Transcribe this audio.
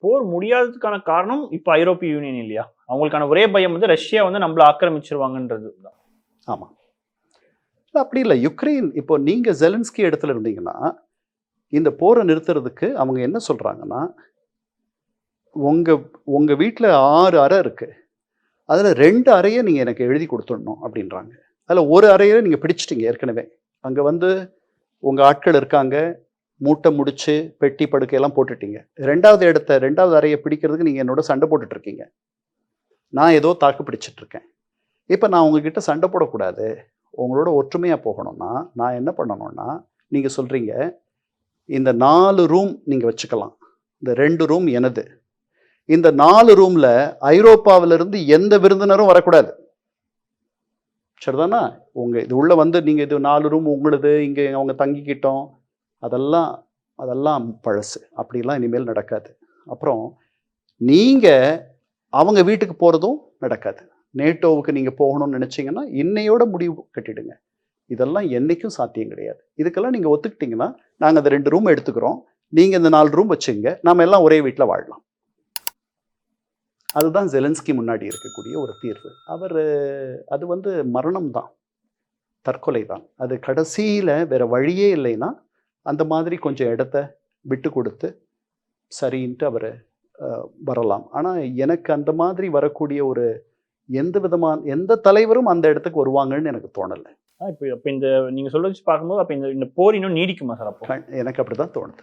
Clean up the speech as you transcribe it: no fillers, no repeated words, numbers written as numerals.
போர் முடியாததுக்கான காரணம் இப்ப ஐரோப்பிய யூனியன் இல்லையா? அவங்களுக்கான ஒரே பயம் வந்து ரஷ்யா வந்து நம்மள ஆக்கிரமிச்சிருவாங்கன்றது தான். ஆமா. அப்படி இல்ல. யுக்ரைன் இப்போ நீங்க ஜெலன்ஸ்கி இடத்துல இருந்தீங்கன்னா, இந்த போர நிறுத்துறதுக்கு அவங்க என்ன சொல்றாங்கன்னா, உங்க உங்க வீட்ல 6 அறை இருக்கு. அதுல 2 அறைய நீங்க எனக்கு எழுதி குடுத்துடணும் அப்படின்றாங்க. அதுல 1 அறைய நீங்க பிடிச்சுட்டீங்க ஏற்கனவே. அங்க வந்து உங்க ஆட்கள் இருக்காங்க. மூட்டை முடிச்சு, பெட்டி, படுக்கையெல்லாம் போட்டுட்டீங்க. 2வது அறைய பிடிக்கிறதுக்கு நீங்க என்னோட சண்டை போட்டுட்டு இருக்கீங்க. நான் ஏதோ தாக்கு பிடிச்சுட்டு இருக்கேன். இப்ப நான் உங்ககிட்ட சண்டை போடக்கூடாது. உங்களோட ஒற்றுமையா போகணும்னா, நான் என்ன பண்ணணும்னா, நீங்க சொல்றீங்க, இந்த 4 ரூம் நீங்க வச்சுக்கலாம். இந்த 2 ரூம் எனது. இந்த 4 ரூம்ல ஐரோப்பாவிலிருந்து எந்த விருந்தினரும் வரக்கூடாது. சரிதானா? உங்க இது உள்ள வந்து நீங்க இது 4 ரூம் உங்களுது, இங்க அவங்க தங்கிக்கிட்டோம். அதெல்லாம் அதெல்லாம் பழசு. அப்படிலாம் இனிமேல் நடக்காது. அப்புறம் நீங்க அவங்க வீட்டுக்கு போறதும் நடக்காது. நேட்டோவுக்கு நீங்க போகணும்னு நினைச்சீங்கன்னா, இன்னையோட முடிவு கட்டிடுங்க. இதெல்லாம் என்னைக்கும் சாத்தியம் கிடையாது. இதுக்கெல்லாம் நீங்க ஒத்துக்கிட்டீங்கன்னா, நாங்க அந்த 2 ரூம் எடுத்துக்கிறோம். நீங்க இந்த 4 ரூம் வச்சுங்க. நாம எல்லாம் ஒரே வீட்ல வாழலாம். அதுதான் ஜெலன்ஸ்கி முன்னாடி இருக்கக்கூடிய ஒரு தீர்வு. அது வந்து மரணம் தான். தற்கொலை தான். அது கடைசியில வேற வழியே இல்லைன்னா, அந்த மாதிரி கொஞ்சம் இடத்த விட்டு கொடுத்து, சரின்ட்டு அவரு வரலாம். ஆனா, எனக்கு அந்த மாதிரி வரக்கூடிய ஒரு எந்த தலைவரும் அந்த இடத்துக்கு வருவாங்கன்னு எனக்கு தோணல. இப்ப இந்த நீங்க சொல்ல வச்சு பார்க்கும்போது, அப்ப இந்த போர் இன்னும் நீடிக்குமா சார் அப்போ? எனக்கு அப்படிதான் தோணுது.